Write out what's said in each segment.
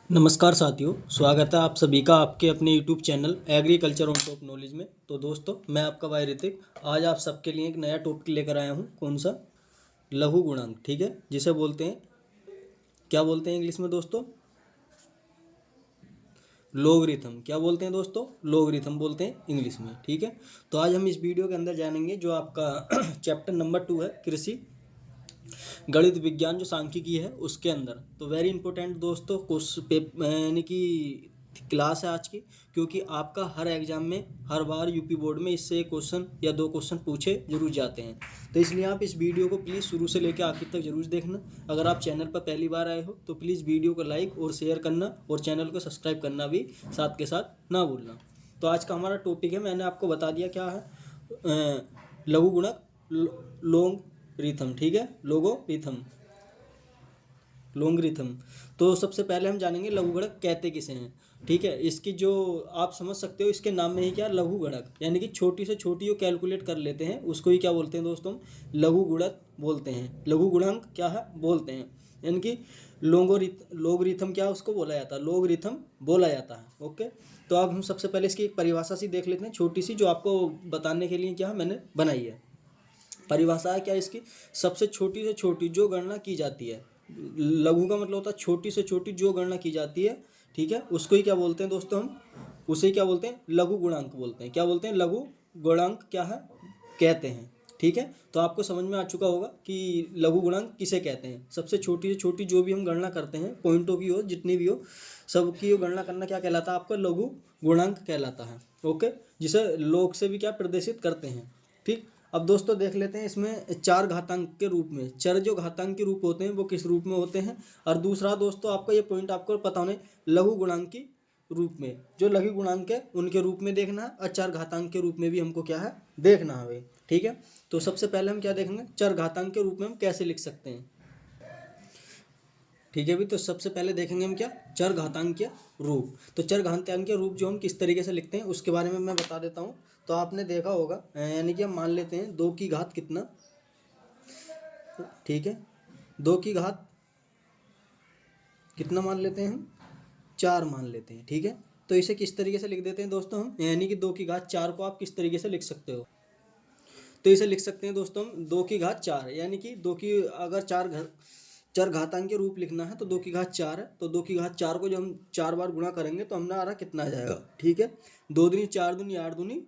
नमस्कार साथियों, स्वागत है आप सभी का आपके अपने YouTube channel agriculture on top knowledge में। तो दोस्तों, मैं आपका भाई ऋतिक आज आप सबके लिए एक नया टॉपिक लेकर आया हूँ। कौन सा? लघु गुणांक। ठीक है, जिसे बोलते हैं, क्या बोलते हैं इंग्लिश में दोस्तों? लोगरिथम। क्या बोलते हैं दोस्तों? लोगरिथम बोलते हैं इंग्लिश में। ठीक है, तो आज हम इस वीडियो के अंदर जानेंगे जो आपका चैप्टर नंबर 2 है, कृषि गणित विज्ञान जो सांख्यिकी है उसके अंदर। तो वेरी इंपॉर्टेंट दोस्तों यानी कि क्लास है आज की, क्योंकि आपका हर एग्जाम में हर बार यूपी बोर्ड में इससे एक क्वेश्चन या दो क्वेश्चन पूछे जरूर जाते हैं। तो इसलिए आप इस वीडियो को प्लीज़ शुरू से लेकर आखिर तक जरूर देखना। अगर आप चैनल पर पहली बार आए हो तो प्लीज़ वीडियो को लाइक और शेयर करना और चैनल को सब्सक्राइब करना भी साथ के साथ ना भूलना। तो आज का हमारा टॉपिक है, मैंने आपको बता दिया क्या है, लघु गुणक लोग रिथम। ठीक है, लोगो रिथम, लोंग रिथम। तो सबसे पहले हम जानेंगे लघु गणक कहते किसे हैं। ठीक है, इसकी जो आप समझ सकते हो, इसके नाम में ही क्या, लघु गणक, यानी कि छोटी से छोटी जो कैलकुलेट कर लेते हैं उसको ही क्या बोलते हैं दोस्तों? लघु गुणक बोलते हैं। लघु गुणांक क्या है बोलते हैं, यानी कि लोगरिथम क्या उसको बोला जाता है? लोगरिथम बोला जाता है। ओके, तो अब हम सबसे पहले इसकी एक परिभाषा सी देख लेते हैं, छोटी सी, जो आपको बताने के लिए क्या मैंने बनाई है। परिभाषा है क्या इसकी? सबसे छोटी से छोटी जो गणना की जाती है, लघु का मतलब होता है छोटी से छोटी जो गणना की जाती है। ठीक है, उसको ही क्या बोलते हैं दोस्तों? हम उसे ही क्या बोलते हैं? लघु गुणांक बोलते हैं। क्या बोलते हैं? लघु गुणांक क्या है कहते हैं। ठीक है, तो आपको समझ में आ चुका होगा कि लघु गुणांक किसे कहते हैं। सबसे छोटी से छोटी जो भी हम गणना करते हैं, पॉइंट ऑफ व्यू हो, जितनी भी हो, सबकी गणना करना क्या कहलाता है? आपका लघु गुणांक कहलाता है। ओके, जिसे लोग से भी क्या प्रदर्शित करते हैं। ठीक, अब दोस्तों देख लेते हैं इसमें चार घातांक के रूप में, चर जो घातांक के रूप होते हैं वो किस रूप में होते हैं। और दूसरा दोस्तों, आपका ये पॉइंट आपको पता होने, लघु गुणांक की रूप में, जो लघु गुणांक है उनके रूप में देखना है, और चार घातांक के रूप में भी हमको क्या है देखना है। ठीक है, तो सबसे पहले हम क्या देखेंगे, चर घातांक के रूप में हम कैसे लिख सकते हैं। ठीक है भी, तो सबसे पहले देखेंगे हम क्या, चर घातांकीय रूप। तो चर घातांकीय रूप जो हम किस तरीके से लिखते हैं उसके बारे में मैं बता देता हूँ। तो आपने देखा होगा, यानी कि हम मान लेते हैं 2 की घात कितना। ठीक है, 2 की घात कितना मान लेते हैं हम? 4 मान लेते हैं। ठीक है, तो इसे किस तरीके से लिख देते हैं दोस्तों हम, यानी कि 2 की घात 4 को आप किस तरीके से लिख सकते हो? तो इसे लिख सकते हैं दोस्तों हम 2 की घात 4, यानी कि 2 की अगर चर घातांक के रूप लिखना है तो 2 की घात 4 है। तो 2 की घात 4 को जब हम 4 बार गुणा करेंगे तो हमारा कितना आ जाएगा? ठीक है, 2 दूनी 4 दूनी 8 दूनी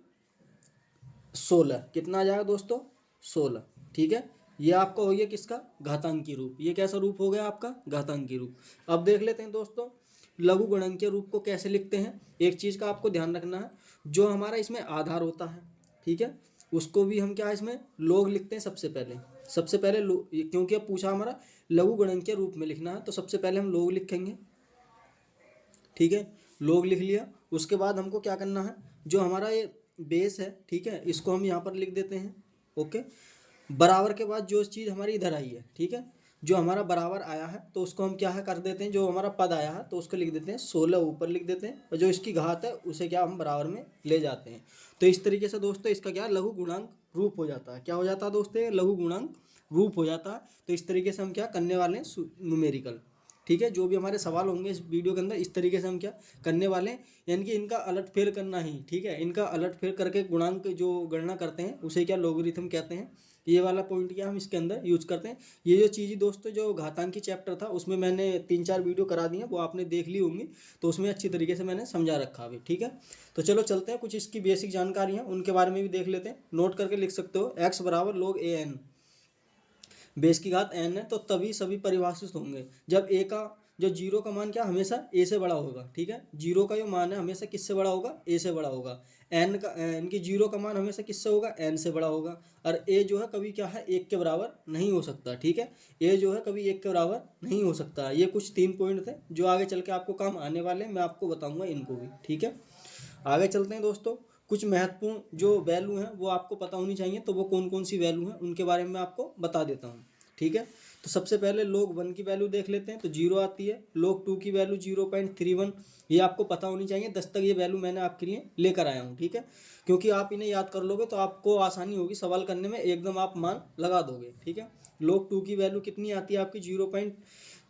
16, कितना आ जाएगा दोस्तों? 16। ठीक है, ये आपका हो गया किसका? घातांकी रूप। ये कैसा रूप हो गया आपका? घातांकी रूप। अब देख लेते हैं दोस्तों, लघु गुणनखीय रूप को कैसे लिखते हैं। एक चीज का आपको ध्यान रखना है, जो हमारा इसमें आधार होता है, ठीक है, उसको भी हम क्या इसमें लोग लिखते हैं सबसे पहले क्योंकि अब पूछा हमारा लघु गुणनखीय रूप में लिखना है, तो सबसे पहले हम लोग लिखेंगे। ठीक है, लोग लिख लिया। उसके बाद हमको क्या करना है, जो हमारा ये बेस है, ठीक है, इसको हम यहाँ पर लिख देते हैं। ओके, बराबर के बाद जो चीज़ हमारी इधर आई है, ठीक है, जो हमारा बराबर आया है तो उसको हम क्या है कर देते हैं, जो हमारा पद आया है तो उसको लिख देते हैं 16 ऊपर लिख देते हैं, और जो इसकी घात है उसे क्या हम बराबर में ले जाते हैं। तो इस तरीके से दोस्तों इसका क्या लघु गुणांक रूप हो जाता है। क्या हो जाता है दोस्तों? लघु गुणांक रूप हो जाता है। तो इस तरीके से हम क्या करने वाले हैं, न्यूमेरिकल। ठीक है, जो भी हमारे सवाल होंगे इस वीडियो के अंदर इस तरीके से हम क्या करने वाले हैं, यानी कि इनका अलट फेर करना ही। ठीक है, इनका अलट फेर करके गुणांक जो गणना करते हैं उसे क्या लोगरिथम कहते हैं। ये वाला पॉइंट क्या हम इसके अंदर यूज करते हैं। ये जो चीज़ दोस्तों, जो घातांकी चैप्टर था उसमें मैंने 3-4 वीडियो करा दी हैं, वो आपने देख ली होंगी, तो उसमें अच्छी तरीके से मैंने समझा रखा अभी। ठीक है, तो चलो चलते हैं, कुछ इसकी बेसिक जानकारी है उनके बारे में भी देख लेते हैं। नोट करके लिख सकते हो, x बराबर log a n, बेस की घात n है, तो तभी सभी परिभाषित होंगे जब a का जो जीरो का मान क्या हमेशा a से बड़ा होगा। ठीक है, जीरो का जो मान है हमेशा किससे बड़ा होगा? a से बड़ा होगा। इनकी जीरो का मान हमेशा किससे होगा? n से बड़ा होगा। और a जो है कभी क्या है 1 के बराबर नहीं हो सकता। ठीक है, a जो है कभी 1 के बराबर नहीं हो सकता। ये कुछ 3 पॉइंट थे जो आगे चल के आपको काम आने वाले हैं, मैं आपको बताऊंगा इनको भी। ठीक है, आगे चलते हैं दोस्तों। कुछ महत्वपूर्ण जो वैल्यू हैं वो आपको पता होनी चाहिए, तो वो कौन कौन सी वैल्यू हैं उनके बारे में मैं आपको बता देता हूँ। ठीक है, तो सबसे पहले log 1 की वैल्यू देख लेते हैं, तो 0 आती है। log 2 की वैल्यू 0.31, ये आपको पता होनी चाहिए। 10 तक ये वैल्यू मैंने आपके लिए लेकर आया हूँ। ठीक है, क्योंकि आप इन्हें याद कर लोगे तो आपको आसानी होगी सवाल करने में, एकदम आप मान लगा दोगे। ठीक है, log 2 की वैल्यू कितनी आती है आपकी?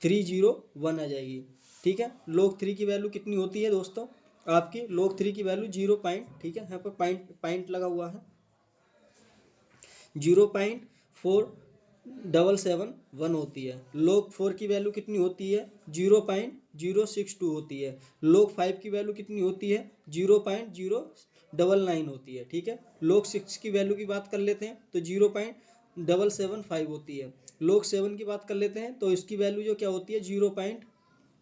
301 आ जाएगी। ठीक है, log 3 की वैल्यू कितनी होती है दोस्तों, आपकी log 3 की वैल्यू 0 पॉइंट, ठीक है, यहाँ पर पॉइंट लगा हुआ है, 0.4771 होती है। log 4 की वैल्यू कितनी होती है, 0.062 होती है। log 5 की वैल्यू कितनी होती है, 0.099 होती है। ठीक है, log 6 की वैल्यू की बात कर लेते हैं तो 0.775 होती है। log 7 की बात कर लेते हैं तो इसकी वैल्यू जो क्या होती है,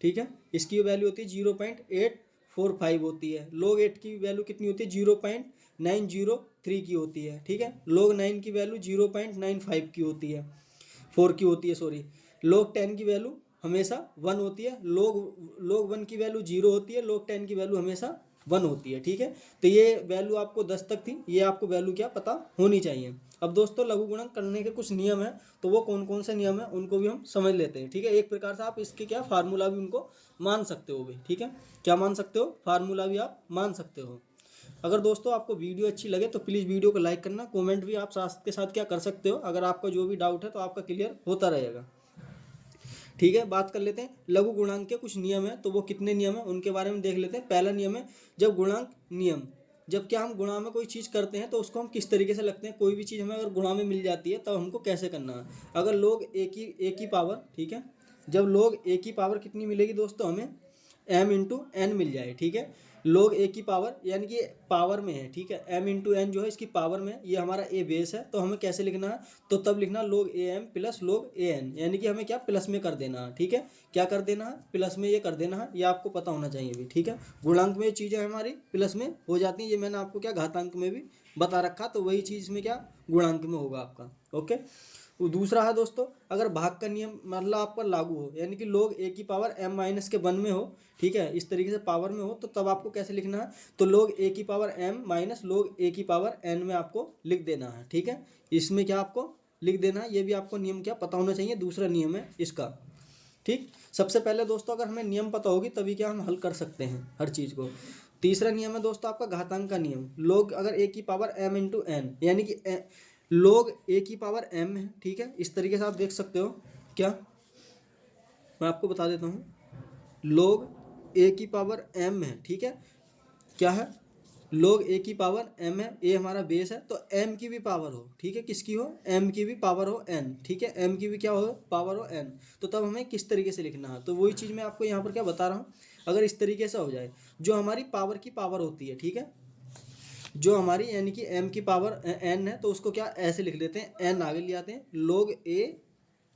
ठीक है, इसकी वैल्यू होती है 0.845 होती है। log 8 की वैल्यू कितनी होती है, 0.903 की होती है। ठीक है, log 9 की वैल्यू 0.95 की होती है, 4 की होती है, सॉरी। log 10 की वैल्यू हमेशा 1 होती है। log 1 की वैल्यू 0 होती है, log 10 की वैल्यू हमेशा 1 होती है। ठीक है, तो ये वैल्यू आपको 10 तक थी, ये आपको वैल्यू क्या पता होनी चाहिए। अब दोस्तों लघु गुणक करने के कुछ नियम है, तो वो कौन कौन से नियम है उनको भी हम समझ लेते हैं। ठीक है, एक प्रकार से आप इसके क्या फार्मूला भी उनको मान सकते हो भी। ठीक है, क्या मान सकते हो, फार्मूला भी आप मान सकते हो। अगर दोस्तों आपको वीडियो अच्छी लगे तो प्लीज़ वीडियो को लाइक करना, कमेंट भी आप साथ के साथ क्या कर सकते हो, अगर आपका जो भी डाउट है तो आपका क्लियर होता रहेगा। ठीक है, बात कर लेते हैं लघु गुणांक के कुछ नियम है, तो वो कितने नियम है उनके बारे में देख लेते हैं। पहला नियम है जब गुणांक नियम, जब क्या हम गुणा में कोई चीज़ करते हैं तो उसको हम किस तरीके से लगते हैं। कोई भी चीज़ हमें अगर गुणा में मिल जाती है तब हमको कैसे करना है। अगर लोग एक ही पावर, ठीक है, जब लोग एक ही पावर कितनी मिलेगी दोस्तों, हमें m/n मिल जाए। ठीक है, लोग ए की पावर यानी कि पावर में है, ठीक है, m/n जो है इसकी पावर में, ये हमारा ए बेस है, तो हमें कैसे लिखना है, तो तब लिखना लोग am प्लस लोग an, यानी कि हमें क्या प्लस में कर देना है। ठीक है, क्या कर देना है, प्लस में ये कर देना है, ये आपको पता होना चाहिए भी। ठीक है, गुणांक में चीज़ें हमारी प्लस में हो जाती हैं, ये मैंने आपको क्या घातांक में भी बता रखा, तो वही चीज़ में क्या गुणांक में होगा आपका। ओके, वो दूसरा है दोस्तों, अगर भाग का नियम मतलब आप पर लागू हो, यानी कि लोग ए की पावर m-1 में हो, ठीक है, इस तरीके से पावर में हो, तो तब आपको कैसे लिखना है, तो लोग ए की पावर m माइनस लोग ए की पावर n में आपको लिख देना है। ठीक है, इसमें क्या आपको लिख देना है, ये भी आपको नियम क्या पता होना चाहिए, दूसरा नियम है इसका। ठीक, सबसे पहले दोस्तों अगर हमें नियम पता होगी तभी क्या हम हल कर सकते हैं हर चीज़ को। तीसरा नियम है दोस्तों आपका घातांक का नियम, लोग अगर ए की पावर m/n, यानी कि लोग ए की पावर m है, ठीक है, इस तरीके से आप देख सकते हो। क्या, मैं आपको बता देता हूँ, लोग ए की पावर m है, ठीक है, क्या है, लोग ए की पावर m है, ए हमारा बेस है, तो m की भी पावर हो, ठीक है, किसकी हो, m की भी पावर हो n, ठीक है, m की भी क्या हो, पावर हो n, तो तब हमें किस तरीके से लिखना है, तो वही चीज़ मैं आपको यहाँ पर क्या बता रहा हूँ। अगर इस तरीके से हो जाए, जो हमारी पावर की पावर होती है, ठीक है, जो हमारी यानी कि m की पावर n है, तो उसको क्या ऐसे लिख देते हैं, n आगे ले आते हैं, लोग a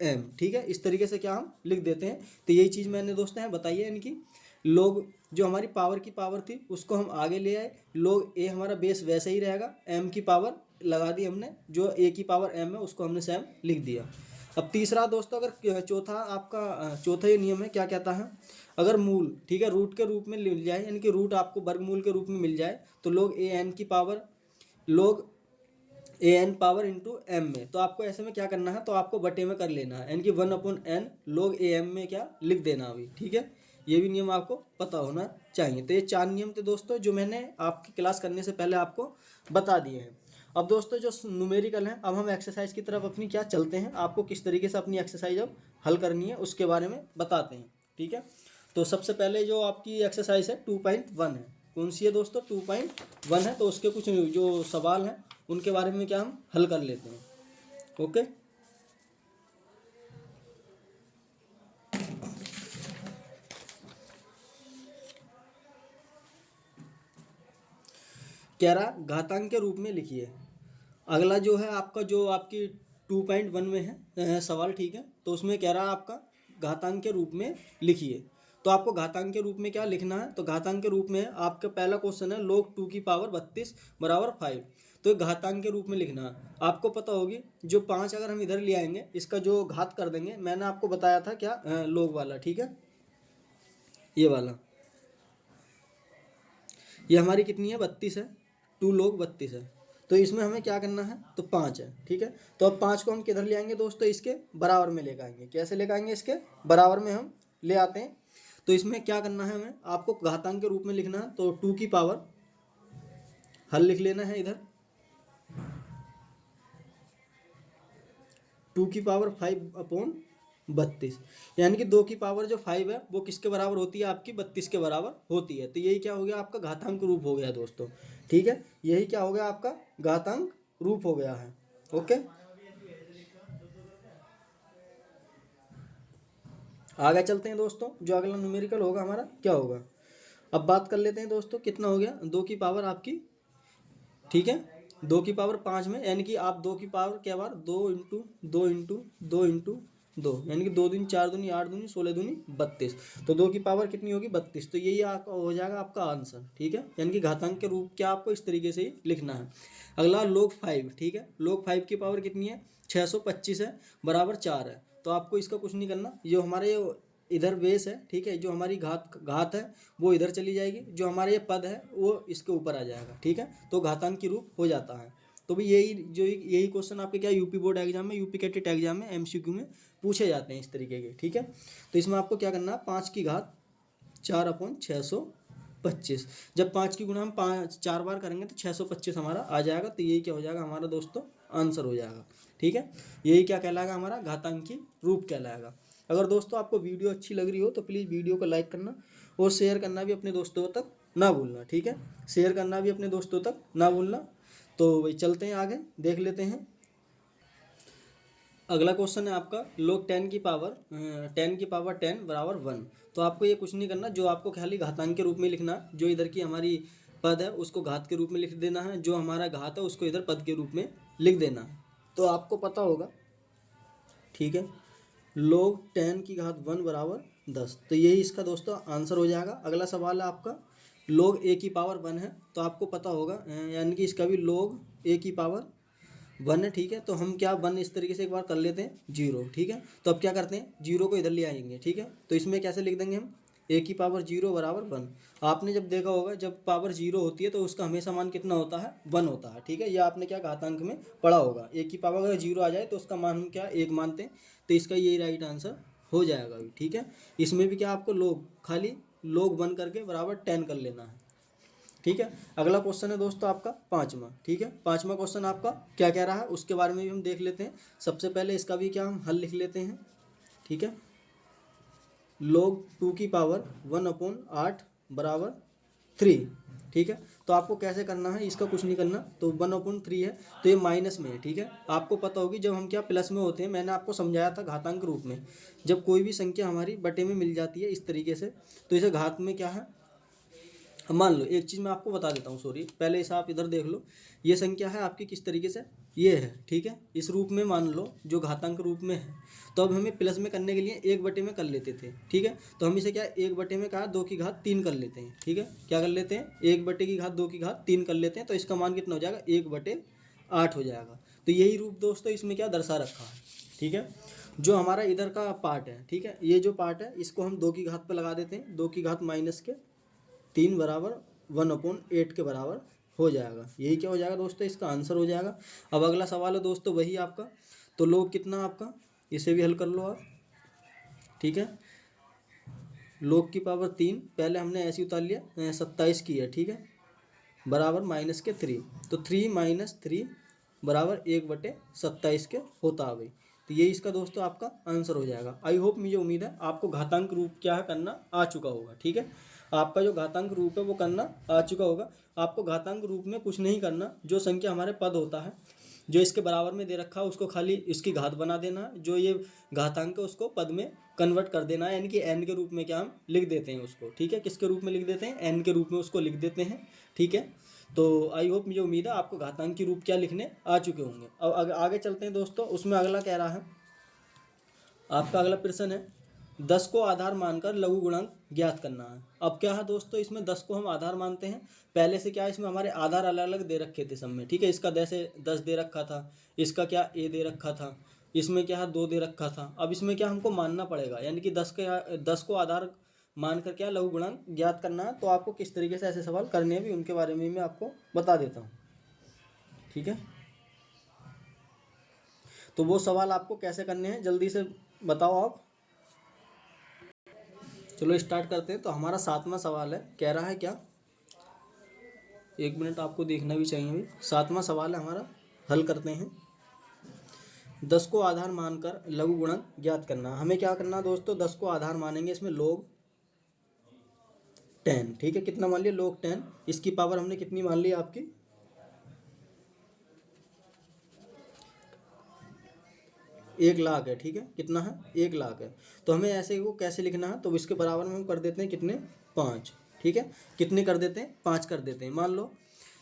m, ठीक है, इस तरीके से क्या हम लिख देते हैं। तो यही चीज़ मैंने दोस्तों यहाँ बताई है, यानी कि लोग जो हमारी पावर की पावर थी उसको हम आगे ले आए, लोग a हमारा बेस वैसे ही रहेगा, m की पावर लगा दी हमने, जो a की पावर m है उसको हमने सेम लिख दिया। अब तीसरा दोस्तों, अगर चौथा आपका चौथा ये नियम है, क्या कहता है, अगर मूल, ठीक है, रूट के रूप में मिल जाए, यानी कि रूट आपको वर्गमूल के रूप में मिल जाए, तो लोग ए एन की पावर, लोग A N power into M में, तो आपको ऐसे में क्या करना है, तो आपको बटे में कर लेना है, यानी कि 1/n लोग ए एम में क्या लिख देना अभी। ठीक है, ये भी नियम आपको पता होना चाहिए। तो ये 4 नियम थे दोस्तों जो मैंने आपकी क्लास करने से पहले आपको बता दिए हैं। अब दोस्तों जो न्यूमेरिकल हैं, अब हम एक्सरसाइज की तरफ अपनी क्या चलते हैं, आपको किस तरीके से अपनी एक्सरसाइज अब हल करनी है उसके बारे में बताते हैं। ठीक है, तो सबसे पहले जो आपकी एक्सरसाइज है 2.1 है, कौन सी है दोस्तों, 2.1 है, तो उसके कुछ जो सवाल हैं उनके बारे में क्या हम हल कर लेते हैं। ओके, कह रहा घातांक के रूप में लिखिए। अगला जो है आपका, जो आपकी 2.1 में है सवाल, ठीक है, तो उसमें कह रहा है आपका घातांक के रूप में लिखिए। तो आपको घातांक के रूप में क्या लिखना है, तो घातांक के रूप में आपका पहला क्वेश्चन है लोग 2 की पावर 32 बराबर 5, तो घातांक के रूप में लिखना है। आपको पता होगी जो 5 अगर हम इधर ले आएंगे, इसका जो घात कर देंगे, मैंने आपको बताया था क्या, लोग वाला, ठीक है, ये वाला, ये हमारी कितनी है, 32 है, 2 लोग 32 है, तो इसमें हमें क्या करना है, तो 5 है। ठीक है, तो अब 5 को हम किधर ले आएंगे दोस्तों, इसके बराबर में लेकर आएंगे। कैसे लेकर आएंगे, इसके बराबर में हम ले आते हैं। तो इसमें क्या करना है, हमें आपको घातांक के रूप में लिखना है, तो 2 की पावर हल लिख लेना है इधर, 2 की पावर 5/, 32, यानी कि 2 की पावर जो 5 है वो किसके बराबर होती है, आपकी 32 के बराबर होती है। तो यही क्या हो गया, आपका घातांक रूप हो गया दोस्तों। ठीक है, यही क्या हो गया, आपका घातांक रूप हो गया है। ओके, आगे चलते हैं दोस्तों। जो अगला न्यूमेरिकल होगा हमारा क्या होगा, अब बात कर लेते हैं दोस्तों। कितना हो गया, 2 की पावर आपकी, ठीक है, 2 की पावर 5 में, यानी कि आप 2 की पावर क्या बार, 2 यानी कि 2 दूनी 4 दूनी 8 दूनी 16 दूनी 32। तो 2 की पावर कितनी होगी, 32। तो यही आपका हो जाएगा आपका आंसर। ठीक है, यानी कि घातांक के रूप क्या आपको इस तरीके से ही लिखना है। अगला log 5, ठीक है, log 5 की पावर कितनी है, 625 है, बराबर 4 है। तो आपको इसका कुछ नहीं करना, जो हमारे इधर बेस है, ठीक है, जो हमारी घात घात है वो इधर चली जाएगी, जो हमारा ये पद है वो इसके ऊपर आ जाएगा। ठीक है, तो घातांक की रूप हो जाता है। तो भाई यही क्वेश्चन आपके क्या यूपी बोर्ड एग्जाम में, यूपी कैटेट एग्जाम में एमसीक्यू में पूछे जाते हैं इस तरीके के। ठीक है, तो इसमें आपको क्या करना है, 5 की घात 4/625। जब 5 की गुणा हम 4 बार करेंगे तो 625 हमारा आ जाएगा। तो यही क्या हो जाएगा हमारा दोस्तों, आंसर हो जाएगा। ठीक है, यही क्या कहलाएगा, हमारा घातांकी रूप कहलाएगा। अगर दोस्तों आपको वीडियो अच्छी लग रही हो तो प्लीज़ वीडियो को लाइक करना और शेयर करना भी अपने दोस्तों तक ना भूलना। ठीक है, शेयर करना भी अपने दोस्तों तक ना भूलना। तो वही चलते हैं आगे, देख लेते हैं। अगला क्वेश्चन है आपका, log 10 बराबर 1। तो आपको ये कुछ नहीं करना, जो आपको खाली घातांक के रूप में लिखना, जो इधर की हमारी पद है उसको घात के रूप में लिख देना है, जो हमारा घात है उसको इधर पद के रूप में लिख देना है। तो आपको पता होगा, ठीक है, log 10 की घात 1 बराबर 10। तो यही इसका दोस्तों आंसर हो जाएगा। अगला सवाल है आपका, log a की पावर 1 है। तो आपको पता होगा, यानी कि इसका भी log a की पावर 1 है। ठीक है, तो हम क्या 1 इस तरीके से एक बार कर लेते हैं 0। ठीक है, तो अब क्या करते हैं, 0 को इधर ले आएंगे। ठीक है, तो इसमें कैसे लिख देंगे हम, a की पावर 0 बराबर 1। आपने जब देखा होगा, जब पावर 0 होती है तो उसका हमेशा मान कितना होता है, 1 होता है। ठीक है, ये आपने क्या घातांक में पढ़ा होगा, a की पावर अगर 0 आ जाए तो उसका मान हम क्या 1 मानते हैं। तो इसका यही राइट आंसर हो जाएगा अभी। ठीक है, इसमें भी क्या आपको खाली log 1 करके बराबर 10 कर लेना है। ठीक है, अगला क्वेश्चन है दोस्तों आपका 5वां। ठीक है, 5वां क्वेश्चन आपका क्या कह रहा है उसके बारे में भी हम देख लेते हैं। सबसे पहले इसका भी क्या हम हल लिख लेते हैं। ठीक है, log 2 की पावर 1/8 बराबर 3। ठीक है, तो आपको कैसे करना है, इसका कुछ नहीं करना। तो 1/3 है तो ये माइनस में है। ठीक है, आपको पता होगी जब हम क्या प्लस में होते हैं, मैंने आपको समझाया था घातांक रूप में, जब कोई भी संख्या हमारी बटे में मिल जाती है इस तरीके से, तो इसे घात में क्या है। अब मान लो एक चीज़ मैं आपको बता देता हूँ, सॉरी, पहले इसे आप इधर देख लो। ये संख्या है आपकी किस तरीके से, ये है। ठीक है, इस रूप में मान लो जो घातांक रूप में है। तो अब हमें प्लस में करने के लिए 1 बटे में कर लेते थे। ठीक है, तो हम इसे क्या 1 बटे में कहा 2 की घात 3 कर लेते हैं। ठीक है, क्या कर लेते हैं, 1 बटे की घात 2 की घात 3 कर लेते हैं। तो इसका मान कितना हो जाएगा, 1/8 हो जाएगा। तो यही रूप दोस्तों इसमें क्या दर्शा रखा है। ठीक है, जो हमारा इधर का पार्ट है, ठीक है, ये जो पार्ट है इसको हम 2 की घात पर लगा देते हैं, 2 की घात -3 बराबर 1/8 के बराबर हो जाएगा। यही क्या हो जाएगा दोस्तों, इसका आंसर हो जाएगा। अब अगला सवाल है दोस्तों वही आपका, तो log कितना आपका, इसे भी हल कर लो आप। ठीक है, log की पावर 3, पहले हमने ऐसे उतार लिया, 27 की है। ठीक है, बराबर -3। तो 3 - 3 बराबर 1/27 के होता है भाई। तो ये इसका दोस्तों आपका आंसर हो जाएगा। आई होप, मुझे उम्मीद है आपको घातांक रूप क्या है करना आ चुका होगा। ठीक है, आपका जो घातांक रूप है वो करना आ चुका होगा। आपको घातांक रूप में कुछ नहीं करना, जो संख्या हमारे पद होता है जो इसके बराबर में दे रखा है उसको खाली इसकी घात बना देना है, जो ये घातांक है उसको पद में कन्वर्ट कर देना है, यानी कि n के रूप में क्या हम लिख देते हैं उसको। ठीक है, किसके रूप में लिख देते हैं, n के रूप में उसको लिख देते हैं। ठीक है, तो आई होप, मुझे उम्मीद है आपको घातांक की रूप क्या लिखने आ चुके होंगे। अब आगे चलते हैं दोस्तों। उसमें अगला कह रहा है, आपका अगला प्रश्न है 10 को आधार मानकर लघु गुणांक ज्ञात करना है। अब क्या है दोस्तों, इसमें 10 को हम आधार मानते हैं। पहले से क्या इसमें हमारे आधार अलग अलग दे रखे थे सब में। ठीक है, इसका 10 दे रखा था, इसका क्या ए दे रखा था, इसमें क्या है 2 दे रखा था। अब इसमें क्या हमको मानना पड़ेगा, यानी कि 10 को आधार मानकर क्या लघु गुणांक ज्ञात करना है। तो आपको किस तरीके से ऐसे सवाल करने हैं भी उनके बारे में मैं आपको बता देता हूँ। ठीक है, तो वो सवाल आपको कैसे करने हैं जल्दी से बताओ आप। चलो स्टार्ट करते हैं। तो हमारा 7वां सवाल है, कह रहा है क्या, 1 मिनट आपको देखना भी चाहिए भाई। 7वां सवाल है हमारा, हल करते हैं। 10 को आधार मानकर लघु गुणक ज्ञात करना। हमें क्या करना है दोस्तों, 10 को आधार मानेंगे, इसमें log 10, ठीक है। कितना मान लिया, log 10। इसकी पावर हमने कितनी मान ली आपकी 1,00,000 है, ठीक है। कितना है, 1,00,000 है। तो हमें ऐसे को कैसे लिखना है, तो इसके बराबर में हम कर देते हैं कितने, 5, ठीक है। कितने कर देते हैं, 5 कर देते हैं। मान लो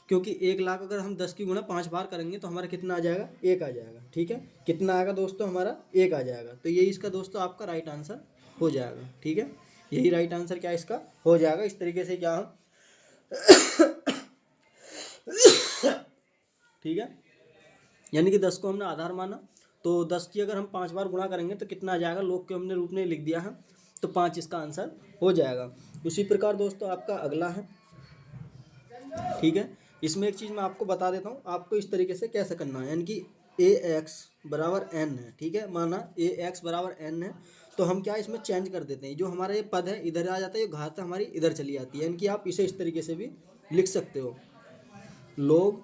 क्योंकि 1,00,000 अगर हम 10 की गुणा 5 बार करेंगे तो हमारा कितना आ जाएगा, 1 आ जाएगा, ठीक है। कितना आएगा दोस्तों, हमारा 1 आ जाएगा। तो यही इसका दोस्तों आपका राइट आंसर हो जाएगा, ठीक है। यही राइट आंसर क्या इसका हो जाएगा। इस तरीके से क्या हम ठीक है, यानी कि 10 को हमने आधार माना, तो 10 की अगर हम 5 बार गुणा करेंगे तो कितना आ जाएगा, log के हमने रूप में लिख दिया है, तो 5 इसका आंसर हो जाएगा। उसी प्रकार दोस्तों आपका अगला है, ठीक है। इसमें एक चीज़ मैं आपको बता देता हूँ, आपको इस तरीके से कैसे करना है, यानी कि ax बराबर n है, ठीक है। माना ax बराबर n है, तो हम क्या इसमें चेंज कर देते हैं, जो हमारा ये पद है इधर आ जाता है, जो घात हमारी इधर चली जाती है। यानी कि आप इसे इस तरीके से भी लिख सकते हो, log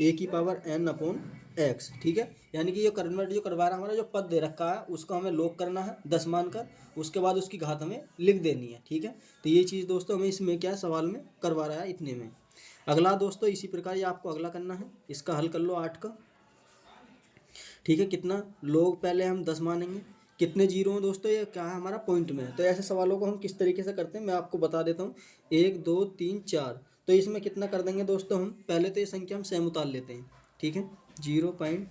a की पावर n अपॉन x, ठीक है। यानी कि ये कन्वर्ट जो करवा रहा है, हमारा जो पद दे रखा है उसको हमें log करना है 10 मानकर, उसके बाद उसकी घात हमें लिख देनी है, ठीक है। तो ये चीज़ दोस्तों हमें इसमें क्या सवाल में करवा रहा है, इतने में। अगला दोस्तों इसी प्रकार ये आपको अगला करना है, इसका हल कर लो 8 का, ठीक है। कितना, log पहले हम 10 मानेंगे, कितने जीरो हैं दोस्तों, ये क्या है हमारा पॉइंट में है। तो ऐसे सवालों को हम किस तरीके से करते हैं मैं आपको बता देता हूँ। 1 2 3 4, तो इसमें कितना कर देंगे दोस्तों, हम पहले तो ये संख्या हम सेम उतार लेते हैं, ठीक है। 0 पॉइंट,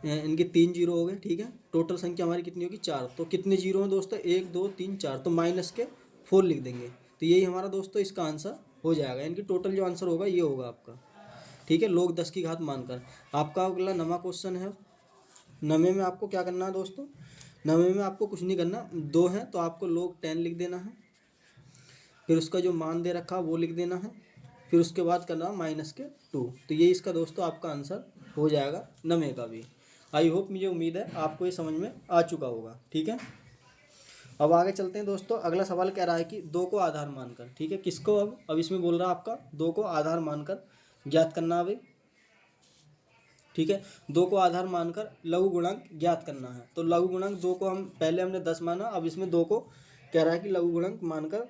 इनके 3 जीरो हो गए, ठीक है। टोटल संख्या हमारी कितनी होगी, 4। तो कितने जीरो हैं दोस्तों, 1 2 3 4, तो माइनस के 4 लिख देंगे। तो यही हमारा दोस्तों इसका आंसर हो जाएगा, यानी कि टोटल जो आंसर होगा ये होगा आपका, ठीक है। log 10 की घात मानकर। आपका अगला नवा क्वेश्चन है। नवे में आपको क्या करना है दोस्तों, नवे में आपको कुछ नहीं करना, 2 है तो आपको log 10 लिख देना है, फिर उसका जो मान दे रखा वो लिख देना है, फिर उसके बाद करना माइनस के 2। तो ये इसका दोस्तों आपका आंसर हो जाएगा नवे का भी। आई होप, मुझे उम्मीद है आपको ये समझ में आ चुका होगा, ठीक है। अब आगे चलते हैं दोस्तों। अगला सवाल कह रहा है कि 2 को आधार मानकर, ठीक है। किसको, अब इसमें बोल रहा है आपका 2 को आधार मानकर ज्ञात करना है भाई, ठीक है। 2 को आधार मानकर लघु गुणांक ज्ञात करना है। तो लघु गुणांक 2 को हम पहले हमने 10 माना, अब इसमें 2 को कह रहा है कि लघु गुणांक मानकर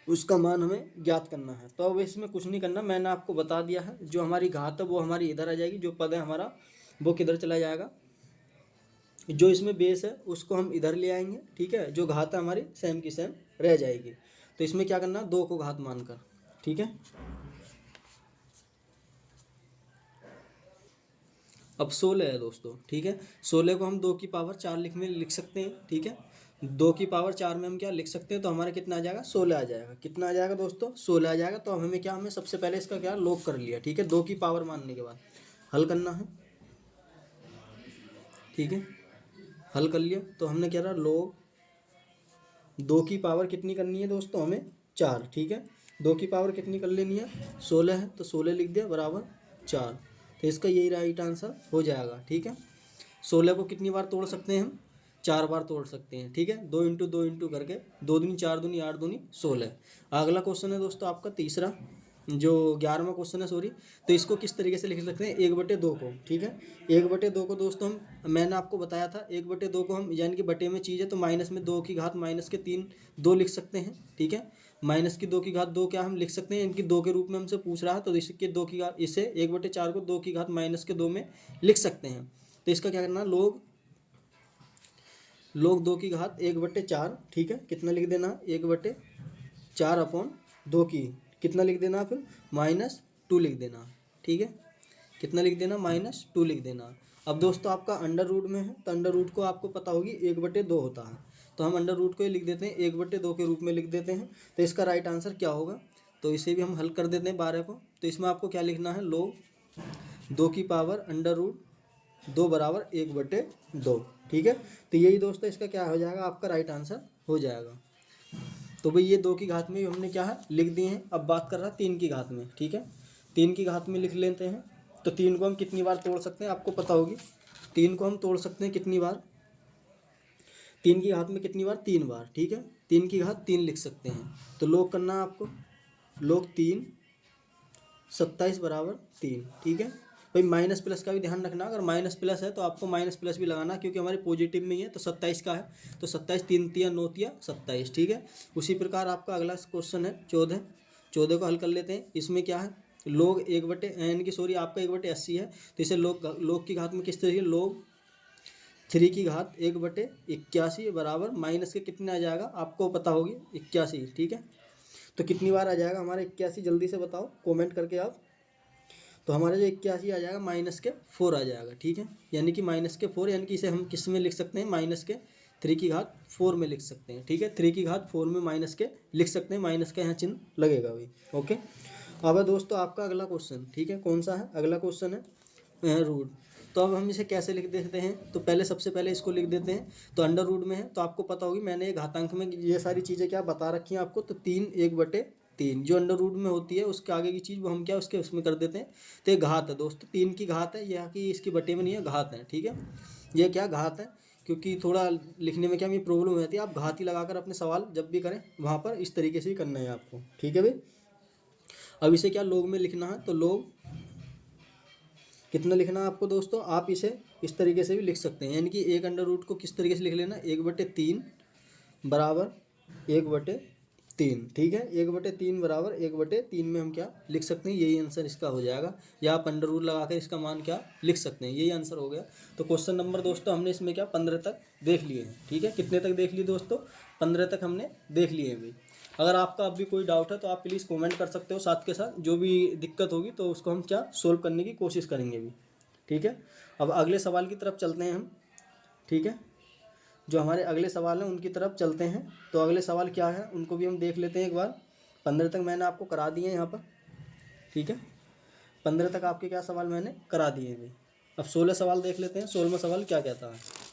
उसका मान हमें ज्ञात करना है। तो अब इसमें कुछ नहीं करना, मैंने आपको बता दिया है, जो हमारी घात है वो हमारी इधर आ जाएगी, जो पद है हमारा वो किधर चला जाएगा, जो इसमें बेस है उसको हम इधर ले आएंगे, ठीक है। जो घात है हमारी सेम की सेम रह जाएगी। तो इसमें क्या करना, 2 को घात मानकर, ठीक है। अब 16 है दोस्तों, ठीक है। 16 को हम 2 की पावर 4 लिख सकते हैं, ठीक है। 2 की पावर 4 में हम क्या लिख सकते हैं, तो हमारा कितना आ जाएगा, 16 आ जाएगा। कितना आ जाएगा दोस्तों, 16 आ जाएगा। तो हमें क्या, हमें सबसे पहले इसका क्या log कर लिया, ठीक है। 2 की पावर मानने के बाद हल करना है, ठीक है। हल कर लिया तो हमने क्या रहा, log 2 की पावर कितनी करनी है दोस्तों, हमें 4, ठीक है। 2 की पावर कितनी कर लेनी है, 16 है, तो 16 लिख दिया बराबर 4। तो इसका यही राइट आंसर हो जाएगा, ठीक है। 16 को कितनी बार तोड़ सकते हैं हम, 4 बार तोड़ सकते हैं, ठीक है। 2 इंटू 2 इंटू करके 2 दूनी 4 दूनी 8 दूनी 16। अगला क्वेश्चन है दोस्तों आपका तीसरा, जो 11वां क्वेश्चन है, सॉरी। तो इसको किस तरीके से लिख सकते हैं, 1/2 को, ठीक है। 1/2 को दोस्तों हम, मैंने आपको बताया था 1/2 को हम, यानी कि बटे में चीज़ है तो माइनस में 2 की घात माइनस के 3 2 लिख सकते हैं, ठीक है। माइनस की 2 की घात 2 क्या हम लिख सकते हैं, इनकी 2 के रूप में हमसे पूछ रहा है, तो इसके 2 की घात, इसे 1/4 को 2 की घात माइनस के 2 में लिख सकते हैं। तो इसका क्या करना, log 2 की घात 1/4, ठीक है। कितना लिख देना, 1/4 अपॉन 2 की कितना लिख देना, फिर -2 लिख देना, ठीक है। कितना लिख देना, -2 लिख देना। अब दोस्तों आपका अंडर रूट में है, तो अंडर रूट को आपको पता होगी 1/2 होता है, तो हम अंडर रूट को ही लिख देते हैं, 1/2 के रूप में लिख देते हैं। तो इसका राइट आंसर क्या होगा, तो इसे भी हम हल कर देते हैं 12 को। तो इसमें आपको क्या लिखना है, log 2 की पावर अंडर रूट 2 बराबर 1/2, ठीक है। तो यही दोस्तों इसका क्या हो जाएगा, आपका राइट आंसर हो जाएगा। तो भाई ये 2 की घात में हमने क्या है लिख दिए हैं। अब बात कर रहा है 3 की घात में, ठीक है। 3 की घात में लिख लेते हैं। तो 3 को हम कितनी बार तोड़ सकते हैं, आपको पता होगी। 3 को हम तोड़ सकते हैं कितनी बार, 3 की घात में कितनी बार, 3 बार, ठीक है। 3 की घात 3 लिख सकते हैं। तो log करना है आपको, log 3 27 बराबर 3, ठीक है। भाई माइनस प्लस का भी ध्यान रखना, अगर माइनस प्लस है तो आपको माइनस प्लस भी लगाना, क्योंकि हमारे पॉजिटिव में ही है। तो 27 का है तो 27 3 तिया 9 तिया 27, ठीक है। उसी प्रकार आपका अगला क्वेश्चन है 14। 14 को हल कर लेते हैं। इसमें क्या है, लोग 1 बटे यानी कि सॉरी आपका 1/80 है, तो इसे लोग की घात में किस तरीके, लोग 3 की घात 1/81 बराबर माइनस के कितने आ जाएगा, आपको पता होगी 81, ठीक है। तो कितनी बार आ जाएगा हमारा 81, जल्दी से बताओ कमेंट करके आप। तो हमारा जो 81 आ जाएगा माइनस के 4 आ जाएगा, ठीक है। यानी कि -4, यानी कि इसे हम किस में लिख सकते हैं, -3 की घात 4 में लिख सकते हैं, ठीक है। 3 की घात 4 में माइनस के लिख सकते हैं, माइनस का यहाँ चिन्ह लगेगा भाई, ओके। अब है दोस्तों आपका अगला क्वेश्चन, ठीक है। कौन सा है अगला क्वेश्चन है, रूट। तो अब हम इसे कैसे लिख देते हैं, तो पहले सबसे पहले इसको लिख देते हैं। तो अंडर रूट में है तो आपको पता होगी, मैंने घातांक में ये सारी चीज़ें क्या बता रखी हैं आपको। तो 3 1/3 जो अंडर रूट में होती है उसके आगे की चीज़ वो हम क्या उसके उसमें कर देते हैं। तो ये घात है दोस्तों, 3 की घात है, यह कि इसकी बटे में नहीं है, घात है, ठीक है। ये क्या घात है, क्योंकि थोड़ा लिखने में क्या हमें प्रॉब्लम हो जाती है। आप घात ही लगाकर अपने सवाल जब भी करें वहाँ पर इस तरीके से ही करना है आपको, ठीक है भाई। अब इसे क्या लोग में लिखना है, तो लोग कितना लिखना है आपको दोस्तों, आप इसे इस तरीके से भी लिख सकते हैं। यानी कि एक अंडर रूट को किस तरीके से लिख लेना, 1/3 बराबर 1/3, ठीक है। 1/3 बराबर 1/3 में हम क्या लिख सकते हैं, यही आंसर इसका हो जाएगा। या आप अंडर रूट लगाकर इसका मान क्या लिख सकते हैं, यही आंसर हो गया। तो क्वेश्चन नंबर दोस्तों हमने इसमें क्या 15 तक देख लिए हैं, ठीक है। कितने तक देख लिए दोस्तों, 15 तक हमने देख लिए हैं भाई। अगर आपका अब भी कोई डाउट है तो आप प्लीज़ कमेंट कर सकते हो, साथ के साथ जो भी दिक्कत होगी तो उसको हम क्या सोल्व करने की कोशिश करेंगे भी, ठीक है। अब अगले सवाल की तरफ चलते हैं हम, ठीक है। जो हमारे अगले सवाल हैं उनकी तरफ चलते हैं। तो अगले सवाल क्या है उनको भी हम देख लेते हैं एक बार। 15 तक मैंने आपको करा दिए हैं यहाँ पर, ठीक है। 15 तक आपके क्या सवाल मैंने करा दिए हैं भाई। अब 16 सवाल देख लेते हैं, 16वां सवाल क्या कहता है।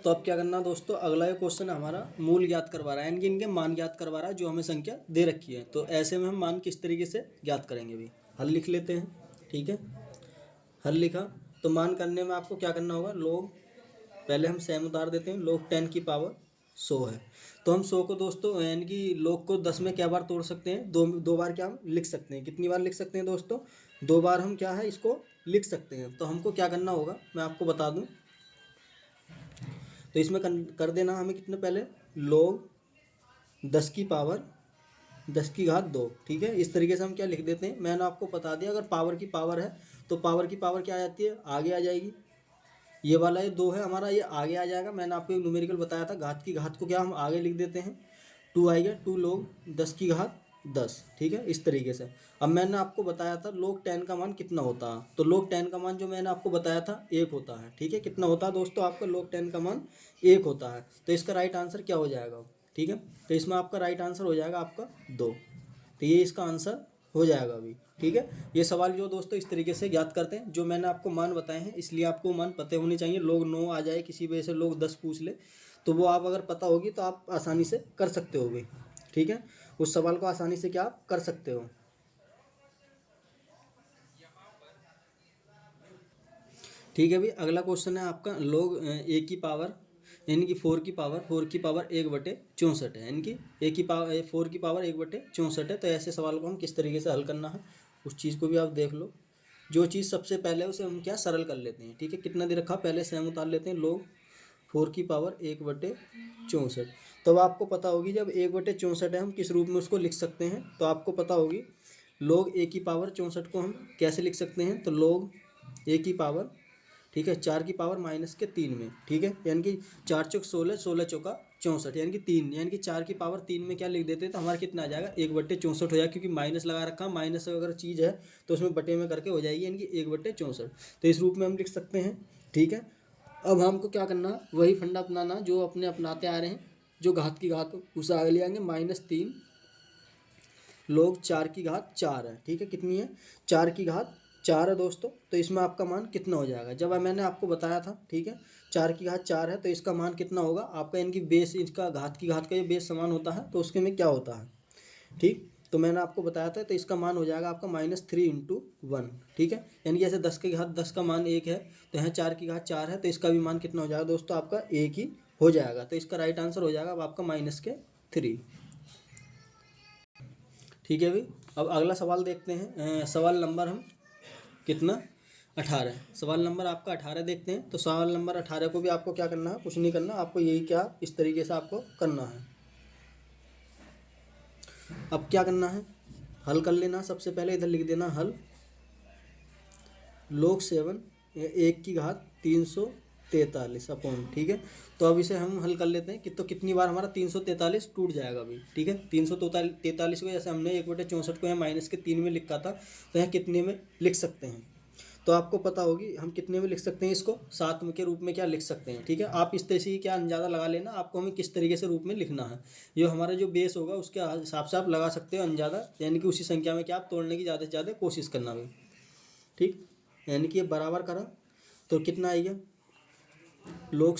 तो अब क्या करना दोस्तों, अगला ये क्वेश्चन हमारा मूल ज्ञात करवा रहा है, यानी कि इनके मान ज्ञात करवा रहा है जो हमें संख्या दे रखी है। तो ऐसे में हम मान किस तरीके से ज्ञात करेंगे भी, हल लिख लेते हैं, ठीक है। हल लिखा तो मान करने में आपको क्या करना होगा, लोग पहले हम सेम उतार देते हैं, लोग 10 की पावर 100 है। तो हम 100 को दोस्तों यानी कि लोग को 10 में क्या बार तोड़ सकते हैं, दो बार क्या हम लिख सकते हैं, कितनी बार लिख सकते हैं दोस्तों, 2 बार हम क्या है इसको लिख सकते हैं। तो हमको क्या करना होगा मैं आपको बता दूं। तो इसमें कर देना हमें कितने, पहले लोग 10 की पावर 10 की घात 2, ठीक है। इस तरीके से हम क्या लिख देते हैं, मैंने आपको बता दिया अगर पावर की पावर है तो पावर की पावर क्या आ जाती है, आगे आ जाएगी। ये वाला ये 2 है हमारा, ये आगे आ जाएगा। मैंने आपको एक न्यूमेरिकल बताया था, घात की घात को क्या हम आगे लिख देते हैं, 2 आएगा, 2 लोग 10 की घात 10, ठीक है। इस तरीके से अब मैंने आपको बताया था लोग 10 का मान कितना होता है, तो लोग 10 का मान जो मैंने आपको बताया था 1 होता है, ठीक है। कितना होता है दोस्तों आपका, लोग 10 का मान 1 होता है। तो इसका राइट आंसर क्या हो जाएगा, ठीक है। तो इसमें आपका राइट आंसर हो जाएगा आपका 2। तो ये इसका आंसर हो जाएगा अभी, ठीक है। ये सवाल जो दोस्तों इस तरीके से ज्ञात करते हैं, जो मैंने आपको मान बताए हैं इसलिए आपको मान पते होने चाहिए। लोग 9 आ जाए किसी वजह से, लोग 10 पूछ ले तो वो आप अगर पता होगी तो आप आसानी से कर सकते हो भाई, ठीक है। उस सवाल को आसानी से क्या आप कर सकते हो, ठीक है भाई। अगला क्वेश्चन है आपका लोग ए की पावर यानी कि 4 की पावर 1/64 है, यानी कि ए की पावर 4 की पावर 1/64 है। तो ऐसे सवाल को हम किस तरीके से हल करना है उस चीज़ को भी आप देख लो। जो चीज़ सबसे पहले है उसे हम क्या सरल कर लेते हैं, ठीक है। कितना दे रखा पहले से हम उतार लेते हैं, लोग 4 की पावर 1/64। तो अब आपको पता होगी जब 1/64 है हम किस रूप में उसको लिख सकते हैं, तो आपको पता होगी लोग ए की पावर 64 को हम कैसे लिख सकते हैं। तो लोग ए की पावर, ठीक है, 4 की पावर -3 में, ठीक है। यानी कि 4 चौक 16, 16 चौका 64, यानी कि 3, यानी कि 4 की पावर 3 में क्या लिख देते हैं तो हमारा कितना आ जाएगा 1/64 हो जाएगा, क्योंकि माइनस लगा रखा, माइनस अगर चीज़ है तो उसमें बटे में करके हो जाएगी, यानी कि 1/64। तो इस रूप में हम लिख सकते हैं, ठीक है। अब हमको क्या करना, वही फंडा अपनाना जो अपने अपनाते आ रहे हैं, जो घात की घात उसे आगे ले आएंगे -3 log 4 की घात 4 है, ठीक है। कितनी है? 4 की घात 4 है दोस्तों। तो इसमें आपका मान कितना हो जाएगा? जब मैंने आपको बताया था, ठीक है, 4 की घात 4 है तो इसका मान कितना होगा आपका, इनकी बेस, इसका घात की घात का ये बेस समान होता है तो उसके में क्या होता है, ठीक। तो मैंने आपको बताया था, तो इसका मान हो जाएगा आपका -3 × 1, ठीक है। यानी कि जैसे 10 की घात 10 का मान 1 है, तो यहाँ 4 की घात 4 है, तो इसका भी मान कितना हो जाएगा दोस्तों, आपका 1 ही हो जाएगा। तो इसका राइट आंसर हो जाएगा अब आपका -3, ठीक है भाई। अब अगला सवाल देखते हैं। सवाल नंबर हम कितना, 18। सवाल नंबर आपका 18 देखते हैं। तो सवाल नंबर 18 को भी आपको क्या करना है, कुछ नहीं करना, आपको यही क्या इस तरीके से आपको करना है। अब क्या करना है, हल कर लेना। सबसे पहले इधर लिख देना हल, log 7 1 की घात 343 अपॉन, ठीक है। तो अब इसे हम हल कर लेते हैं कि तो कितनी बार हमारा 343 टूट जाएगा अभी, ठीक है। 343 को जैसे हमने 1/64 को यहाँ -3 में लिखा था, तो यहाँ कितने में लिख सकते हैं, तो आपको पता होगी हम कितने में लिख सकते हैं इसको, 7 के रूप में क्या लिख सकते हैं, ठीक है। आप इस तरह से क्या अंदाज़ा लगा लेना आपको हमें किस तरीके से रूप में लिखना है। ये हमारा जो बेस होगा उसके हिसाब से आप लगा सकते हो अंदाज़ा, यानी कि उसी संख्या में क्या आप तोड़ने की ज़्यादा से ज़्यादा कोशिश करना भाई, ठीक। यानी कि ये बराबर करा तो कितना आएगा, log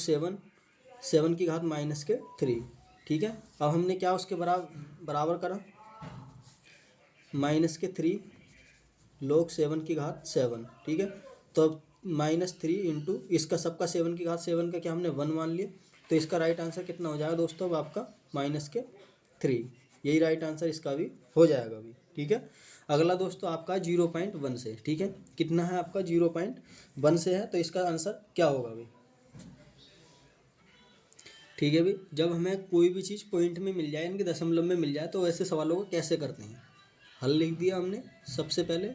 7 की घात -3, ठीक है। अब हमने क्या उसके बराबर करा, -3 log 7 की घात 7, ठीक है। तो अब -3 इंटू इसका सबका 7 की घात 7 का क्या हमने 1 मान लिया, तो इसका राइट आंसर कितना हो जाएगा दोस्तों, अब आपका -3, यही राइट आंसर इसका भी हो जाएगा अभी, ठीक है। अगला दोस्तों आपका 0.1 से, ठीक है। कितना है आपका, 0.1 से है, तो इसका आंसर क्या होगा भाई, ठीक है भाई। जब हमें कोई भी चीज़ पॉइंट में मिल जाए, इनके दशमलव में मिल जाए, तो ऐसे सवालों को कैसे करते हैं। हल लिख दिया हमने, सबसे पहले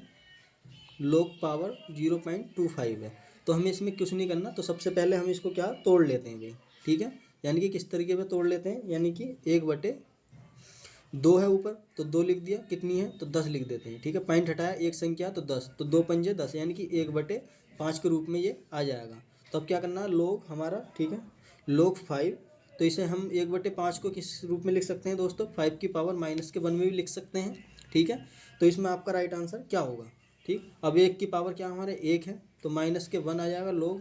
log पावर 0.25 है, तो हमें इसमें कुछ नहीं करना। तो सबसे पहले हम इसको क्या तोड़ लेते हैं भाई, ठीक है। यानी कि किस तरीके से तोड़ लेते हैं, यानी कि 1/2 है ऊपर, तो 2 लिख दिया, कितनी है तो 10 लिख देते हैं, ठीक है। पॉइंट हटाया, एक संख्या तो 10, तो 2 पंजे 10, यानी कि 1/5 के रूप में ये आ जाएगा। तो अब क्या करना है, log हमारा, ठीक है, log 5, तो इसे हम 1/5 को किस रूप में लिख सकते हैं दोस्तों, 5 की पावर -1 में भी लिख सकते हैं, ठीक है। तो इसमें आपका राइट आंसर क्या होगा, ठीक। अब 1 की पावर क्या हमारे 1 है, तो -1 आ जाएगा, log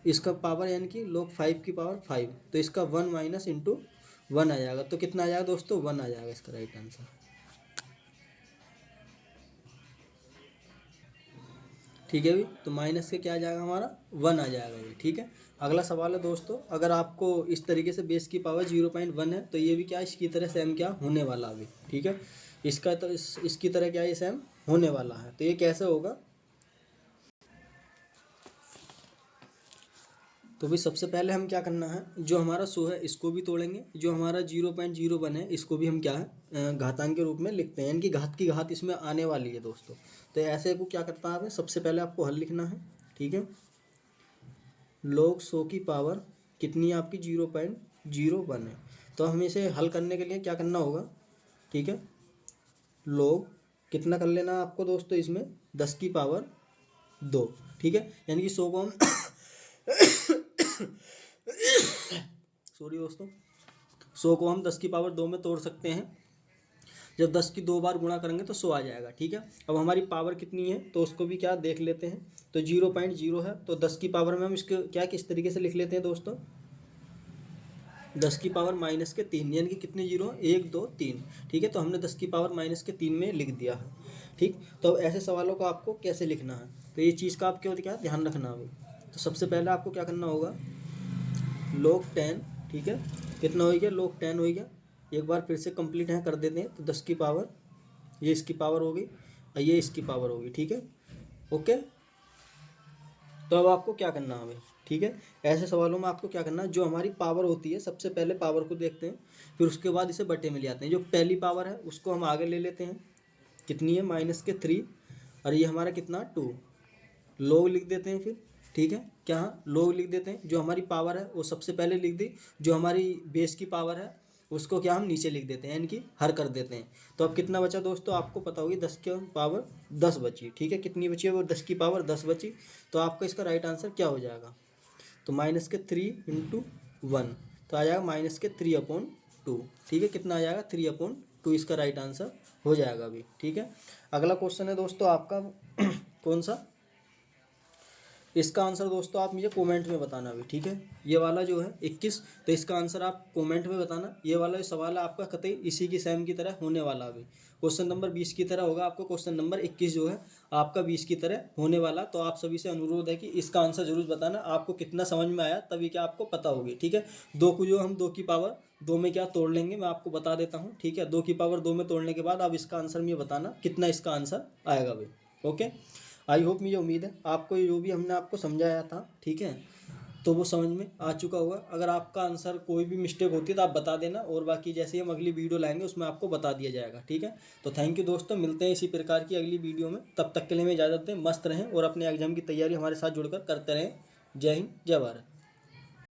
इसका पावर यानी कि log 5 की पावर 5, तो इसका 1 माइनस इंटू 1 आ जाएगा। तो कितना आ जाएगा दोस्तों, 1 आ जाएगा इसका राइट आंसर, ठीक है भाई। तो माइनस से क्या आ जाएगा हमारा, 1 आ जाएगा भाई, ठीक है। अगला सवाल है दोस्तों, अगर आपको इस तरीके से बेस की पावर 0.1 है, तो ये भी क्या इसकी तरह सेम क्या होने वाला अभी, ठीक है। इसका तो इसकी तरह क्या ये सेम होने वाला है, तो ये कैसे होगा। तो भाई सबसे पहले हम क्या करना है, जो हमारा 100 है इसको भी तोड़ेंगे, जो हमारा 0.01 है इसको भी हम क्या है घातांक के रूप में लिखते हैं, यानी कि घात की घात इसमें आने वाली है दोस्तों। तो ऐसे को क्या करता है, सबसे पहले आपको हल लिखना है, ठीक है। log 100 की पावर कितनी है आपकी, 0.01 है। तो हमें इसे हल करने के लिए क्या करना होगा, ठीक है। log कितना कर लेना है आपको दोस्तों, इसमें 10 की पावर 2, ठीक है। यानी कि 100 को हम सॉरी दोस्तों, 100 को हम 10 की पावर 2 में तोड़ सकते हैं। जब 10 की 2 बार गुणा करेंगे तो 100 आ जाएगा, ठीक है। अब हमारी पावर कितनी है तो उसको भी क्या देख लेते हैं। तो 0.0 है, तो 10 की पावर में हम इसको क्या किस तरीके से लिख लेते हैं दोस्तों, 10 की पावर -3, यानी कि कितने जीरो, 1 2 3, ठीक है। तो हमने 10 की पावर -3 में लिख दिया है, ठीक। तो अब ऐसे सवालों को आपको कैसे लिखना है, तो ये चीज़ का आपको क्या ध्यान रखना है। तो सबसे पहले आपको क्या करना होगा, log 10, ठीक है। कितना हो गया, log 10 हो गया। एक बार फिर से कंप्लीट है कर देते हैं। तो 10 की पावर, ये इसकी पावर हो गई और ये इसकी पावर होगी, ठीक है, ओके। तो अब आपको क्या करना है हमें, ठीक है। ऐसे सवालों में आपको क्या करना है, जो हमारी पावर होती है सबसे पहले पावर को देखते हैं, फिर उसके बाद इसे बटे में ले आते हैं। जो पहली पावर है उसको हम आगे ले लेते हैं, कितनी है -3, और ये हमारा कितना 2, log लिख देते हैं फिर, ठीक है। क्या log लिख देते हैं, जो हमारी पावर है वो सबसे पहले लिख दी, जो हमारी बेस की पावर है उसको क्या हम नीचे लिख देते हैं, यानी कि हर कर देते हैं। तो अब कितना बचा दोस्तों, आपको पता होगी 10 की पावर 10 बची, ठीक है। कितनी बची है वो, 10 की पावर 10 बची। तो आपका इसका राइट आंसर क्या हो जाएगा, तो -3 × 1, तो आ जाएगा -3/2, ठीक है। कितना आ जाएगा, 3/2, 2 इसका राइट आंसर हो जाएगा अभी। ठीक है, अगला क्वेश्चन है दोस्तों आपका कौन सा, इसका आंसर दोस्तों आप मुझे कमेंट में बताना अभी। ठीक है, ये वाला जो है 21, तो इसका आंसर आप कमेंट में बताना। ये वाला जो सवाल है आपका कतई इसी की सेम की तरह होने वाला अभी, क्वेश्चन नंबर 20 की तरह होगा आपका, क्वेश्चन नंबर 21 जो है आपका 20 की तरह होने वाला। तो आप सभी से अनुरोध है कि इसका आंसर जरूर बताना, आपको कितना समझ में आया तभी क्या आपको पता होगी। ठीक है, 2 को जो हम 2 की पावर 2 में क्या तोड़ लेंगे मैं आपको बता देता हूँ। ठीक है, 2 की पावर 2 में तोड़ने के बाद आप इसका आंसर मुझे बताना कितना इसका आंसर आएगा भाई। ओके, आई होप, मुझे उम्मीद है आपको जो भी हमने आपको समझाया था, ठीक है, तो वो समझ में आ चुका होगा। अगर आपका आंसर कोई भी मिस्टेक होती है तो आप बता देना, और बाकी जैसे ही हम अगली वीडियो लाएंगे उसमें आपको बता दिया जाएगा। ठीक है, तो थैंक यू दोस्तों, मिलते हैं इसी प्रकार की अगली वीडियो में। तब तक के लिए हमें इजाज़त दें, मस्त रहें और अपने एग्जाम की तैयारी हमारे साथ जुड़कर करते रहें। जय हिंद, जय भारत।